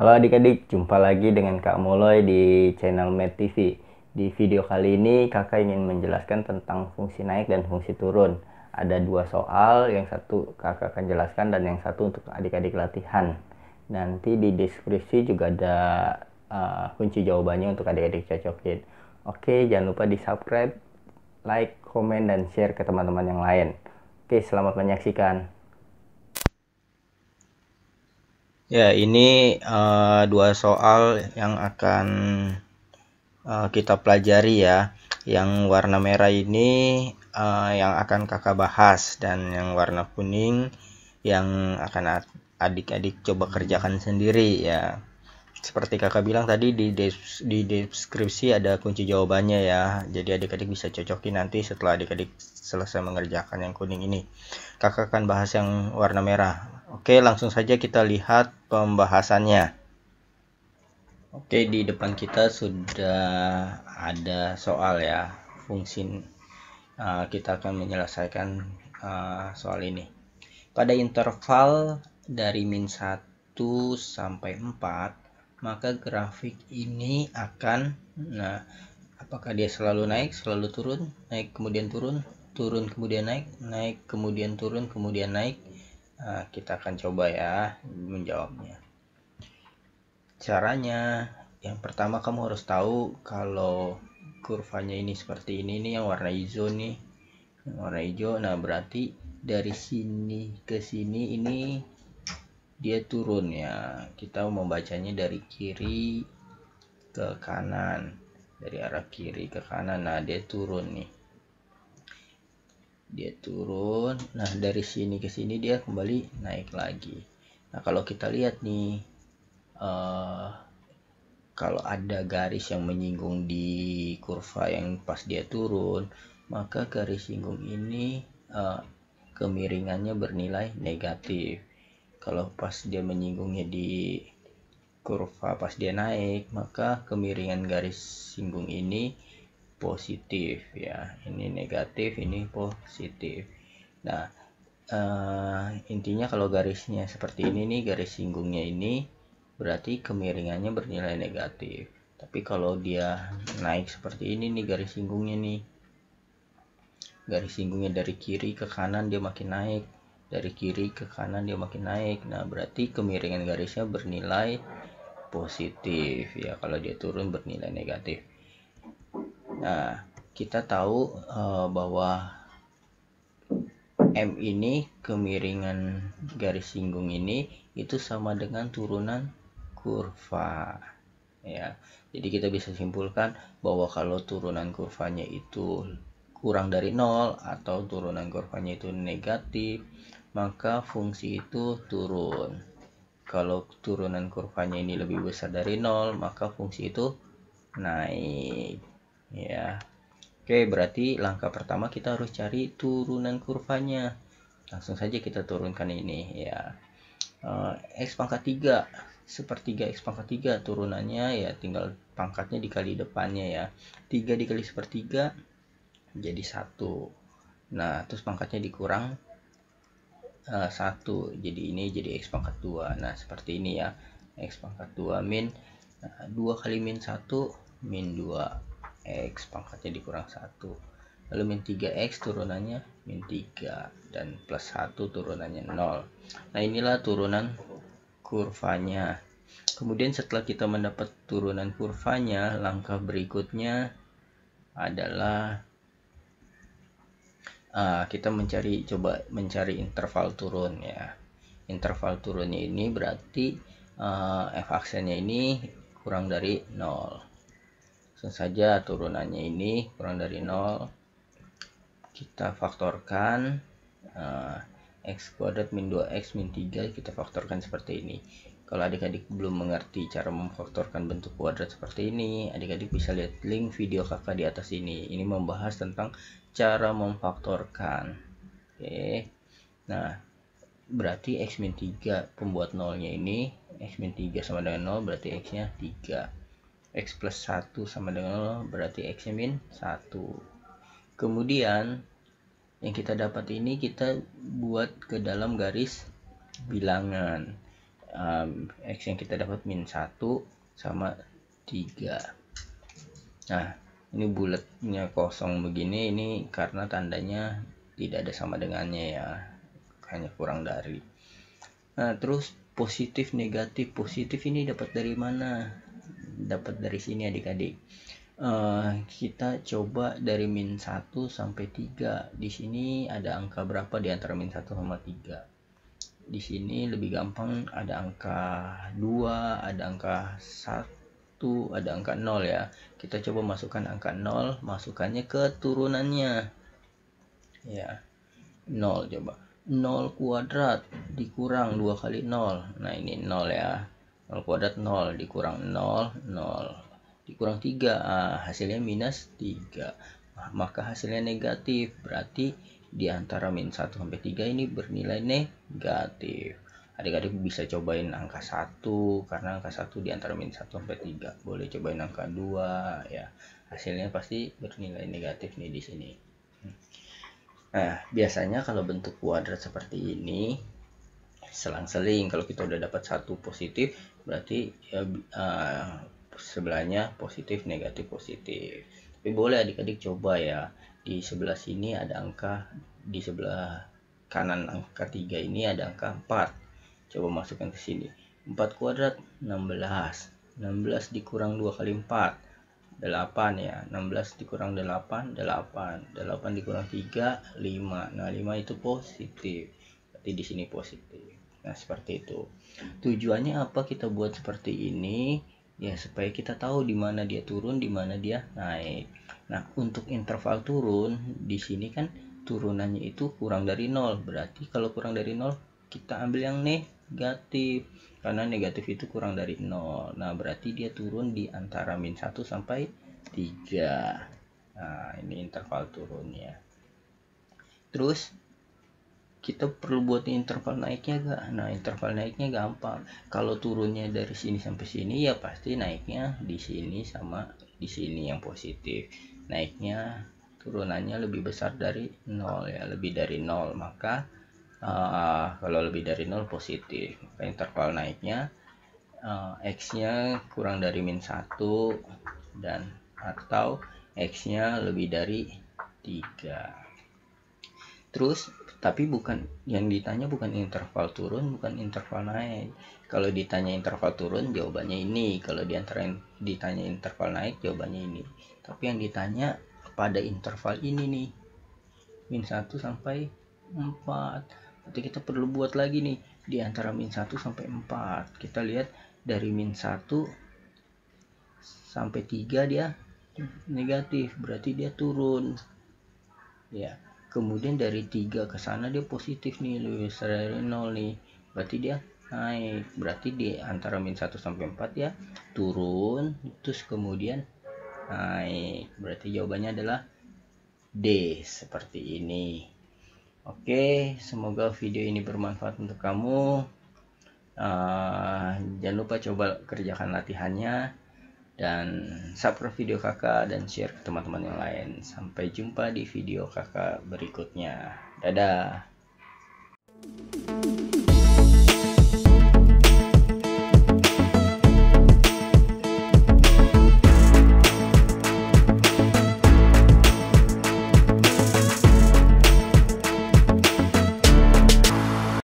Halo adik-adik, jumpa lagi dengan Kak Moloy di channel Math TV. Di video kali ini kakak ingin menjelaskan tentang fungsi naik dan fungsi turun. Ada dua soal, yang satu kakak akan jelaskan dan yang satu untuk adik-adik latihan. Nanti di deskripsi juga ada kunci jawabannya untuk adik-adik cocokin. Oke, jangan lupa di subscribe, like, komen, dan share ke teman-teman yang lain. Oke, selamat menyaksikan. Ya, ini dua soal yang akan kita pelajari ya. Yang warna merah ini yang akan kakak bahas, dan yang warna kuning yang akan adik-adik coba kerjakan sendiri ya. Seperti kakak bilang tadi di deskripsi ada kunci jawabannya ya. Jadi adik-adik bisa cocokin nanti setelah adik-adik selesai mengerjakan yang kuning ini. Kakak akan bahas yang warna merah. Oke, langsung saja kita lihat pembahasannya. Oke, di depan kita sudah ada soal ya. Fungsi kita akan menyelesaikan soal ini. Pada interval dari min 1 sampai 4, maka grafik ini akan, apakah dia selalu naik, selalu turun, naik kemudian turun, turun kemudian naik, naik kemudian turun, kemudian naik. Kita akan coba ya menjawabnya. Caranya, yang pertama kamu harus tahu kalau kurvanya ini seperti ini nih, yang warna hijau nih, warna hijau. Nah, berarti dari sini ke sini ini dia turun ya. Kita membacanya dari kiri ke kanan, dari arah kiri ke kanan. Nah, dia turun nih, dia turun. Nah, dari sini ke sini dia kembali naik lagi. Nah, kalau kita lihat nih, kalau ada garis yang menyinggung di kurva yang pas dia turun, maka garis singgung ini kemiringannya bernilai negatif. Kalau pas dia menyinggungnya di kurva pas dia naik, maka kemiringan garis singgung ini positif ya. Ini negatif, ini positif. Nah, intinya kalau garisnya seperti ini nih, garis singgungnya ini berarti kemiringannya bernilai negatif. Tapi kalau dia naik seperti ini nih, garis singgungnya nih, garis singgungnya dari kiri ke kanan dia makin naik, dari kiri ke kanan dia makin naik. Nah, berarti kemiringan garisnya bernilai positif ya. Kalau dia turun bernilai negatif. Nah, kita tahu bahwa M ini, kemiringan garis singgung ini, itu sama dengan turunan kurva ya. Jadi kita bisa simpulkan bahwa kalau turunan kurvanya itu kurang dari 0 atau turunan kurvanya itu negatif, maka fungsi itu turun. Kalau turunan kurvanya ini lebih besar dari 0, maka fungsi itu naik ya. Oke, berarti langkah pertama kita harus cari turunan kurvanya. Langsung saja kita turunkan ini ya. X pangkat 3, sepertiga X pangkat 3 turunannya ya, tinggal pangkatnya dikali depannya ya. 3 dikali sepertiga jadi 1. Nah, terus pangkatnya dikurang 1, jadi ini jadi X pangkat 2. Nah, seperti ini ya. X pangkat 2 min 2 kali min 1 min 2, X pangkatnya dikurang 1. Lalu min 3X turunannya min 3, dan plus 1 turunannya 0. Nah, inilah turunan kurvanya. Kemudian setelah kita mendapat turunan kurvanya, langkah berikutnya adalah kita coba mencari interval turun ya. Interval turunnya ini berarti f aksennya ini kurang dari 0. Langsung saja turunannya ini kurang dari 0, kita faktorkan. X kuadrat min 2x min 3 kita faktorkan seperti ini. Kalau adik-adik belum mengerti cara memfaktorkan bentuk kuadrat seperti ini, adik-adik bisa lihat link video kakak di atas ini. Ini membahas tentang cara memfaktorkan. Oke. Nah, berarti x min 3 pembuat nolnya ini, x min 3 sama dengan 0 berarti x nya 3. X plus 1 sama dengan 0 berarti x nya min 1. Kemudian yang kita dapat ini kita buat ke dalam garis bilangan. X yang kita dapat min 1 sama 3. Nah, ini bulatnya kosong begini, ini karena tandanya tidak ada sama dengannya ya, hanya kurang dari. Nah, terus positif negatif. Positif ini dapat dari mana? Dapat dari sini adik-adik. Kita coba dari min 1 sampai 3. Di sini ada angka berapa di antara min 1 sama 3? Di sini lebih gampang, ada angka 2, ada angka 1, ada angka 0 ya. Kita coba masukkan angka 0, masukkannya ke turunannya. Ya, 0 coba. 0 kuadrat dikurang 2 kali 0. Nah, ini 0 ya. 0 kuadrat 0 dikurang 0, 0. Dikurang 3, hasilnya minus 3. Maka hasilnya negatif, berarti di antara min 1 sampai 3 ini bernilai negatif. Adik-adik bisa cobain angka 1, karena angka 1 di antara min 1 sampai 3. Boleh cobain angka 2 ya. Hasilnya pasti bernilai negatif nih di sini. Nah, biasanya kalau bentuk kuadrat seperti ini selang-seling. Kalau kita udah dapat satu positif, berarti ya, sebelahnya positif negatif positif. Tapi boleh adik-adik coba ya, di sebelah sini ada angka, di sebelah kanan angka 3 ini ada angka 4. Coba masukkan ke sini. 4 kuadrat 16. 16 dikurang 2 kali 4, 8 ya. 16 dikurang 8, 8. 8 dikurang 3, 5. Nah, 5 itu positif. Berarti di sini positif. Nah, seperti itu. Tujuannya apa kita buat seperti ini? Ya, supaya kita tahu di mana dia turun, di mana dia naik. Nah, untuk interval turun di sini kan turunannya itu kurang dari 0. Berarti kalau kurang dari 0, kita ambil yang negatif. Karena negatif itu kurang dari 0. Nah, berarti dia turun di antara min 1 sampai 3. Nah, ini interval turunnya. Terus kita perlu buat interval naiknya gak? Nah, interval naiknya gampang. Kalau turunnya dari sini sampai sini, ya pasti naiknya di sini sama di sini yang positif. Naiknya turunannya lebih besar dari 0 ya, lebih dari 0. Maka kalau lebih dari 0 positif. Maka interval naiknya X-nya kurang dari min 1 dan atau X-nya lebih dari 3. Terus tapi bukan yang ditanya, bukan interval turun, bukan interval naik. Kalau ditanya interval turun, jawabannya ini. Kalau ditanya interval naik, jawabannya ini. Tapi yang ditanya pada interval ini nih, min 1 sampai 4. Berarti kita perlu buat lagi nih di antara min 1 sampai 4. Kita lihat dari min 1 sampai 3 dia negatif, berarti dia turun. Ya. Kemudian dari 3 ke sana dia positif nih, lebih besar dari 0 nih. Berarti dia naik. Berarti di antara min 1 sampai 4 ya turun, terus kemudian naik. Berarti jawabannya adalah D, seperti ini. Oke, semoga video ini bermanfaat untuk kamu. Jangan lupa coba kerjakan latihannya, dan subscribe video kakak dan share ke teman-teman yang lain. Sampai jumpa di video kakak berikutnya. Dadah.